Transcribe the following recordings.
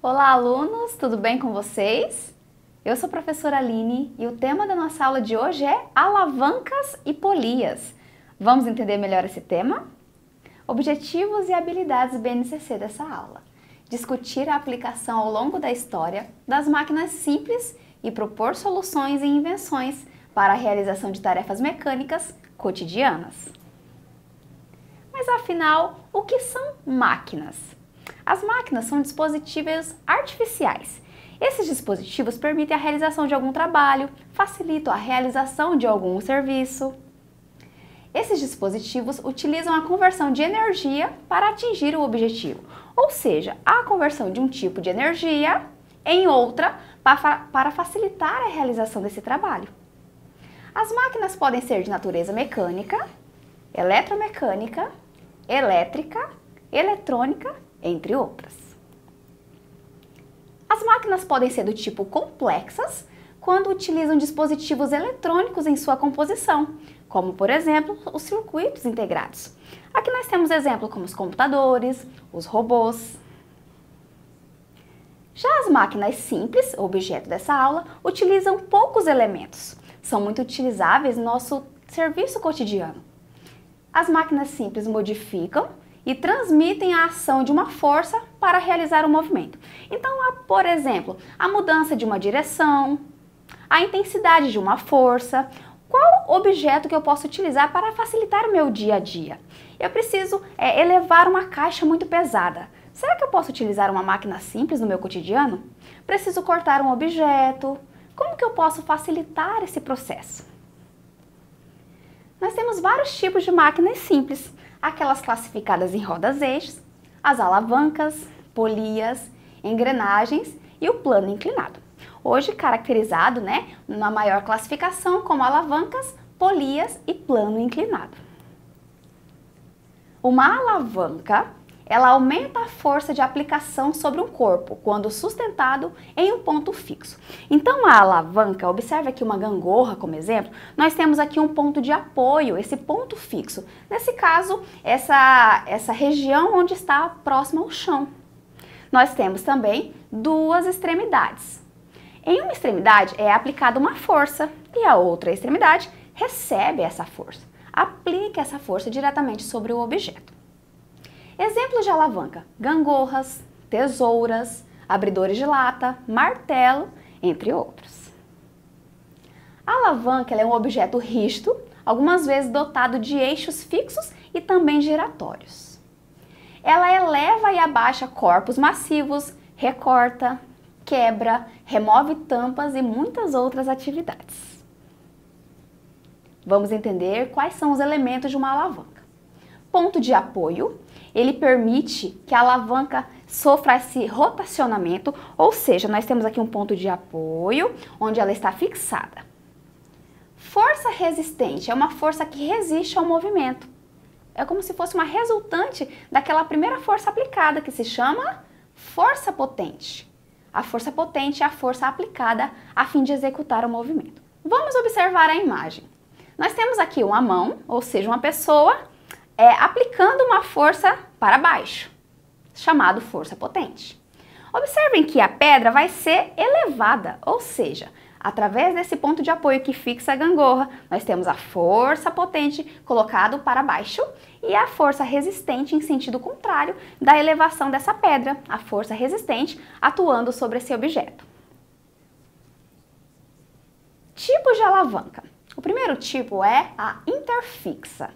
Olá, alunos! Tudo bem com vocês? Eu sou a professora Aline e o tema da nossa aula de hoje é alavancas e polias. Vamos entender melhor esse tema? Objetivos e habilidades BNCC dessa aula. Discutir a aplicação ao longo da história das máquinas simples e propor soluções e invenções para a realização de tarefas mecânicas cotidianas. Mas afinal, o que são máquinas? As máquinas são dispositivos artificiais. Esses dispositivos permitem a realização de algum trabalho, facilitam a realização de algum serviço. Esses dispositivos utilizam a conversão de energia para atingir o objetivo, ou seja, a conversão de um tipo de energia em outra para facilitar a realização desse trabalho. As máquinas podem ser de natureza mecânica, eletromecânica, elétrica, eletrônica, entre outras. As máquinas podem ser do tipo complexas quando utilizam dispositivos eletrônicos em sua composição, como por exemplo os circuitos integrados. Aqui nós temos exemplos como os computadores, os robôs. Já as máquinas simples, objeto dessa aula, utilizam poucos elementos. São muito utilizáveis no nosso serviço cotidiano. As máquinas simples modificam e transmitem a ação de uma força para realizar o movimento. Então, há, por exemplo, a mudança de uma direção, a intensidade de uma força. Qual objeto que eu posso utilizar para facilitar o meu dia a dia? Eu preciso elevar uma caixa muito pesada. Será que eu posso utilizar uma máquina simples no meu cotidiano? Preciso cortar um objeto. Como que eu posso facilitar esse processo? Nós temos vários tipos de máquinas simples. Aquelas classificadas em rodas-eixos, as alavancas, polias, engrenagens e o plano inclinado. Hoje caracterizado, na maior classificação como alavancas, polias e plano inclinado. Uma alavanca, ela aumenta a força de aplicação sobre um corpo quando sustentado em um ponto fixo. Então a alavanca, observe aqui uma gangorra como exemplo, nós temos aqui um ponto de apoio, esse ponto fixo. Nesse caso, essa região onde está próxima ao chão. Nós temos também duas extremidades. Em uma extremidade é aplicada uma força e a outra extremidade recebe essa força. Aplique essa força diretamente sobre o objeto. Exemplos de alavanca: gangorras, tesouras, abridores de lata, martelo, entre outros. A alavanca é um objeto rígido, algumas vezes dotado de eixos fixos e também giratórios. Ela eleva e abaixa corpos massivos, recorta, quebra, remove tampas e muitas outras atividades. Vamos entender quais são os elementos de uma alavanca. Ponto de apoio. Ele permite que a alavanca sofra esse rotacionamento, ou seja, nós temos aqui um ponto de apoio onde ela está fixada. Força resistente é uma força que resiste ao movimento. É como se fosse uma resultante daquela primeira força aplicada, que se chama força potente. A força potente é a força aplicada a fim de executar o movimento. Vamos observar a imagem. Nós temos aqui uma mão, ou seja, uma pessoa aplicando uma força para baixo, chamado força potente. Observem que a pedra vai ser elevada, ou seja, através desse ponto de apoio que fixa a gangorra, nós temos a força potente colocado para baixo e a força resistente em sentido contrário da elevação dessa pedra, a força resistente atuando sobre esse objeto. Tipos de alavanca. O primeiro tipo é a interfixa.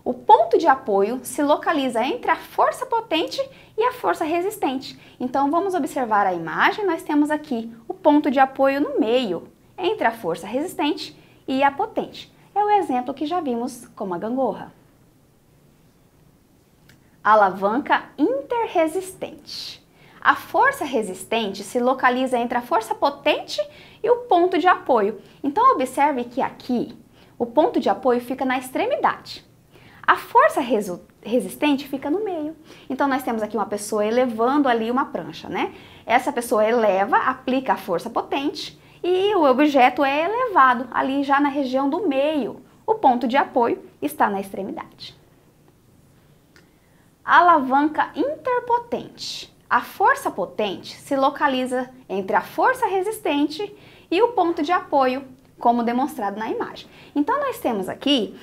O ponto de apoio se localiza entre a força potente e a força resistente. Então, vamos observar a imagem. Nós temos aqui o ponto de apoio no meio, entre a força resistente e a potente. É o exemplo que já vimos como a gangorra. Alavanca interresistente. A força resistente se localiza entre a força potente e o ponto de apoio. Então, observe que aqui o ponto de apoio fica na extremidade. A força resistente fica no meio. Então, nós temos aqui uma pessoa elevando ali uma prancha, Essa pessoa eleva, aplica a força potente e o objeto é elevado ali já na região do meio. O ponto de apoio está na extremidade. A alavanca interpotente. A força potente se localiza entre a força resistente e o ponto de apoio, como demonstrado na imagem. Então, nós temos aqui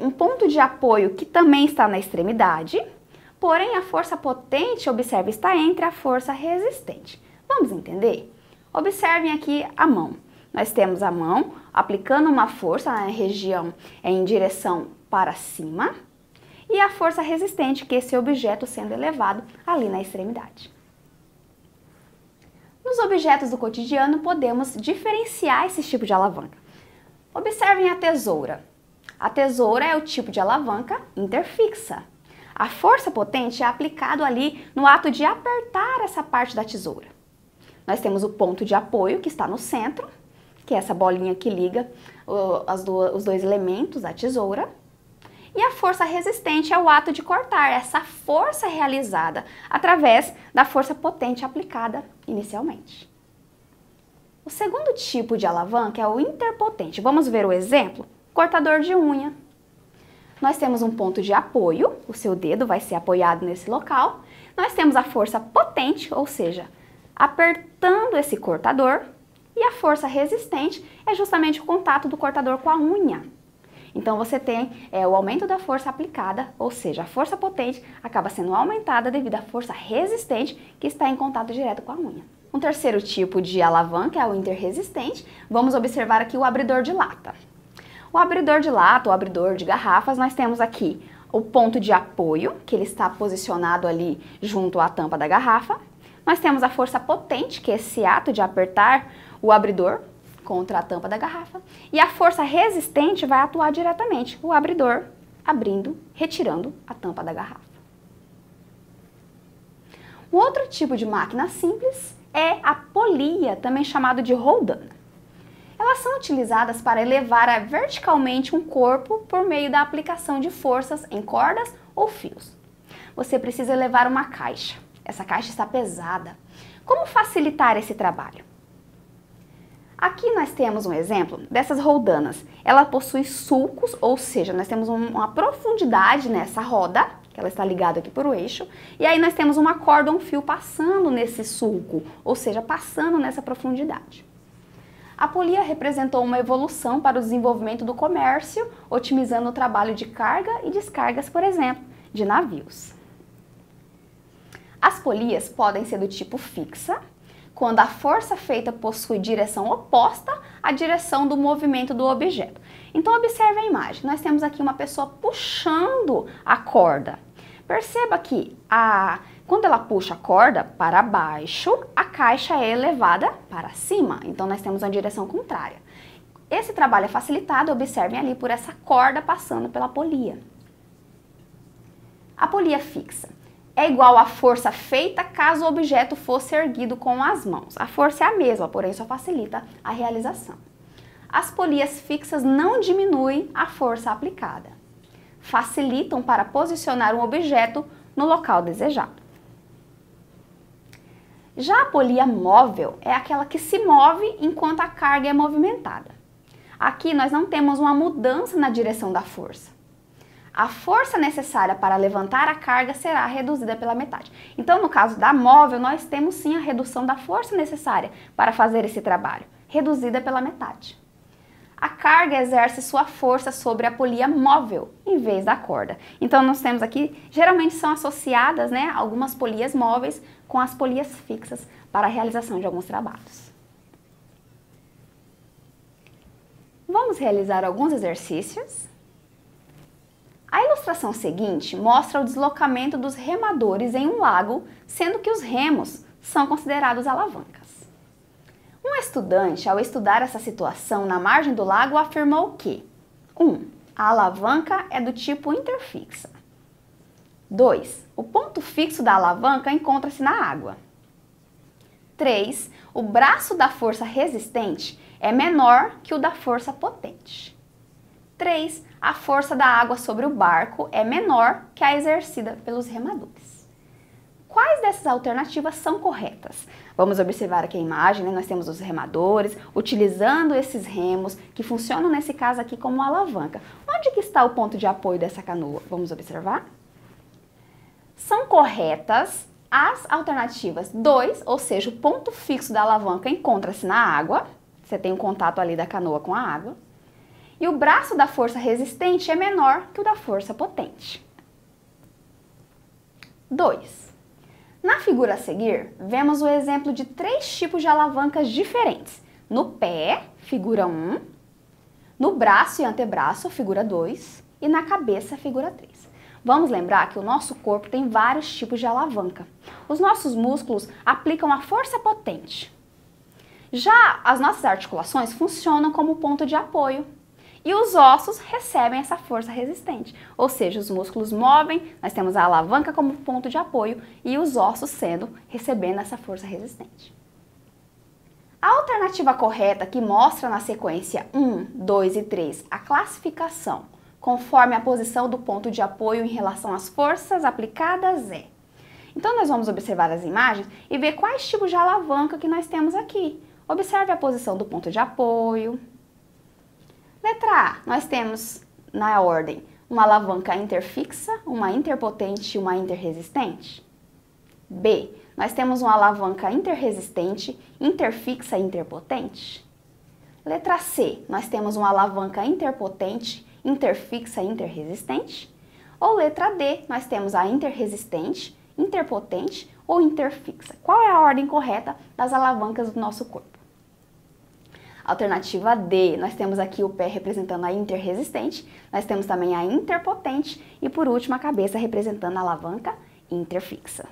um ponto de apoio que também está na extremidade, porém a força potente, observe, está entre a força resistente. Vamos entender? Observem aqui a mão. Nós temos a mão aplicando uma força na região em direção para cima e a força resistente, que é esse objeto sendo elevado ali na extremidade. Nos objetos do cotidiano podemos diferenciar esse tipo de alavanca. Observem a tesoura. A tesoura é o tipo de alavanca interfixa. A força potente é aplicada ali no ato de apertar essa parte da tesoura. Nós temos o ponto de apoio que está no centro, que é essa bolinha que liga os dois elementos da tesoura. E a força resistente é o ato de cortar, essa força realizada através da força potente aplicada inicialmente. O segundo tipo de alavanca é o interpotente. Vamos ver o exemplo? Cortador de unha. Nós temos um ponto de apoio, o seu dedo vai ser apoiado nesse local. Nós temos a força potente, ou seja, apertando esse cortador. E a força resistente é justamente o contato do cortador com a unha. Então, você tem o aumento da força aplicada, ou seja, a força potente acaba sendo aumentada devido à força resistente que está em contato direto com a unha. Um terceiro tipo de alavanca é o interresistente. Vamos observar aqui o abridor de lata. O abridor de lata, o abridor de garrafas, nós temos aqui o ponto de apoio, que ele está posicionado ali junto à tampa da garrafa. Nós temos a força potente, que é esse ato de apertar o abridor contra a tampa da garrafa, e a força resistente vai atuar diretamente, o abridor abrindo, retirando a tampa da garrafa. Um outro tipo de máquina simples é a polia, também chamado de roldana. Elas são utilizadas para elevar verticalmente um corpo por meio da aplicação de forças em cordas ou fios. Você precisa elevar uma caixa. Essa caixa está pesada. Como facilitar esse trabalho? Aqui nós temos um exemplo dessas roldanas. Ela possui sulcos, ou seja, nós temos uma profundidade nessa roda, que ela está ligada aqui por um eixo, e aí nós temos uma corda ou um fio passando nesse sulco, ou seja, passando nessa profundidade. A polia representou uma evolução para o desenvolvimento do comércio, otimizando o trabalho de carga e descargas, por exemplo, de navios. As polias podem ser do tipo fixa, quando a força feita possui direção oposta à direção do movimento do objeto. Então, observe a imagem. Nós temos aqui uma pessoa puxando a corda. Perceba que quando ela puxa a corda para baixo, a caixa é elevada para cima. Então, nós temos uma direção contrária. Esse trabalho é facilitado, observem ali, por essa corda passando pela polia. A polia fixa é igual à força feita caso o objeto fosse erguido com as mãos. A força é a mesma, porém só facilita a realização. As polias fixas não diminuem a força aplicada. Facilitam para posicionar um objeto no local desejado. Já a polia móvel é aquela que se move enquanto a carga é movimentada. Aqui nós não temos uma mudança na direção da força. A força necessária para levantar a carga será reduzida pela metade. Então, no caso da móvel, nós temos sim a redução da força necessária para fazer esse trabalho, reduzida pela metade. A carga exerce sua força sobre a polia móvel, em vez da corda. Então, nós temos aqui, geralmente são associadas, algumas polias móveis com as polias fixas para a realização de alguns trabalhos. Vamos realizar alguns exercícios. A ilustração seguinte mostra o deslocamento dos remadores em um lago, sendo que os remos são considerados alavancas. Um estudante, ao estudar essa situação na margem do lago, afirmou que 1. A alavanca é do tipo interfixa. 2. O ponto fixo da alavanca encontra-se na água. 3. O braço da força resistente é menor que o da força potente. 3. A força da água sobre o barco é menor que a exercida pelos remadores. Quais dessas alternativas são corretas? Vamos observar aqui a imagem, nós temos os remadores utilizando esses remos que funcionam nesse caso aqui como uma alavanca. Onde Onde que está o ponto de apoio dessa canoa? Vamos observar? São corretas as alternativas 2, ou seja, o ponto fixo da alavanca encontra-se na água, você tem um contato ali da canoa com a água, e o braço da força resistente é menor que o da força potente. 2. Na figura a seguir, vemos o exemplo de 3 tipos de alavancas diferentes. No pé, figura 1, no braço e antebraço, figura 2, e na cabeça, figura 3. Vamos lembrar que o nosso corpo tem vários tipos de alavanca. Os nossos músculos aplicam a força potente. Já as nossas articulações funcionam como ponto de apoio. E os ossos recebem essa força resistente. Ou seja, os músculos movem, nós temos a alavanca como ponto de apoio e os ossos recebendo essa força resistente. A alternativa correta que mostra na sequência 1, 2 e 3 a classificação conforme a posição do ponto de apoio em relação às forças aplicadas é. Então, nós vamos observar as imagens e ver quais tipos de alavanca que nós temos aqui. Observe a posição do ponto de apoio. Letra A, nós temos na ordem uma alavanca interfixa, uma interpotente e uma interresistente. B, nós temos uma alavanca interresistente, interfixa e interpotente. Letra C, nós temos uma alavanca interpotente, interfixa e interresistente. Ou letra D, nós temos a interresistente, interpotente ou interfixa. Qual é a ordem correta das alavancas do nosso corpo? Alternativa D, nós temos aqui o pé representando a interresistente, nós temos também a interpotente e por último a cabeça representando a alavanca interfixa.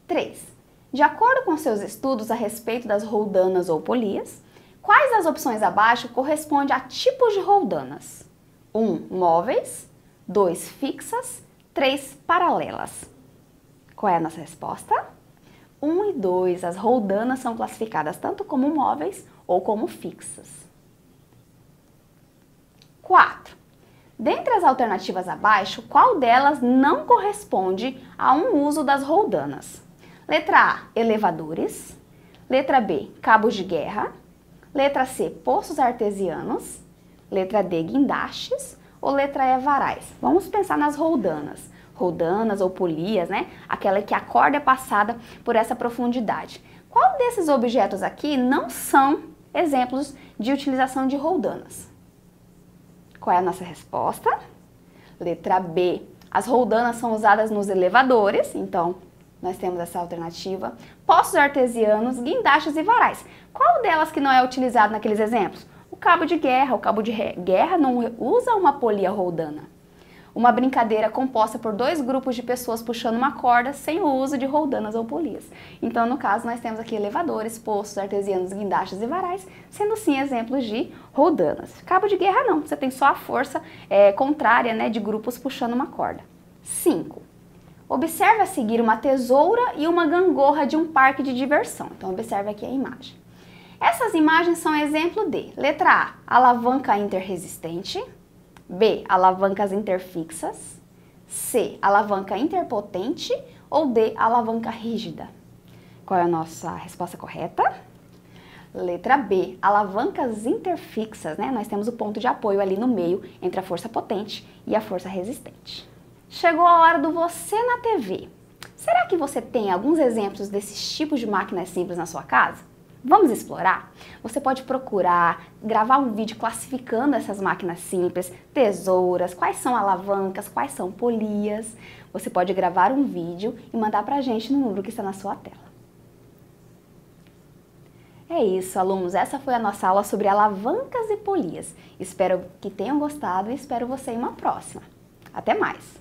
3. De acordo com seus estudos a respeito das roldanas ou polias, quais das opções abaixo corresponde a tipos de roldanas? 1. Móveis, 2. Fixas, 3. Paralelas. Qual é a nossa resposta? 1 e 2, as roldanas são classificadas tanto como móveis ou como fixas. 4. Dentre as alternativas abaixo, qual delas não corresponde a um uso das roldanas? Letra A, elevadores. Letra B, cabos de guerra. Letra C, poços artesianos. Letra D, guindastes. Ou letra E, varais. Vamos pensar nas roldanas. Roldanas ou polias, né? Aquela que a corda é passada por essa profundidade. Qual desses objetos aqui não são exemplos de utilização de roldanas? Qual é a nossa resposta? Letra B. As roldanas são usadas nos elevadores, então nós temos essa alternativa. Poços artesianos, guindastes e varais. Qual delas que não é utilizado naqueles exemplos? O cabo de guerra. O cabo de guerra não usa uma polia roldana. Uma brincadeira composta por 2 grupos de pessoas puxando uma corda sem o uso de roldanas ou polias. Então, no caso, nós temos aqui elevadores, poços artesianos, guindastes e varais, sendo sim exemplos de roldanas. Cabo de guerra não, você tem só a força contrária, né, de grupos puxando uma corda. 5. Observe a seguir uma tesoura e uma gangorra de um parque de diversão. Então, observe aqui a imagem. Essas imagens são exemplo de letra A, alavanca interresistente. B, alavancas interfixas. C, alavanca interpotente. Ou D, alavanca rígida. Qual é a nossa resposta correta? Letra B, alavancas interfixas, né? Nós temos o ponto de apoio ali no meio entre a força potente e a força resistente. Chegou a hora do Você na TV. Será que você tem alguns exemplos desses tipos de máquinas simples na sua casa? Vamos explorar? Você pode procurar, gravar um vídeo classificando essas máquinas simples, tesouras, quais são alavancas, quais são polias. Você pode gravar um vídeo e mandar pra gente no número que está na sua tela. É isso, alunos. Essa foi a nossa aula sobre alavancas e polias. Espero que tenham gostado e espero você em uma próxima. Até mais!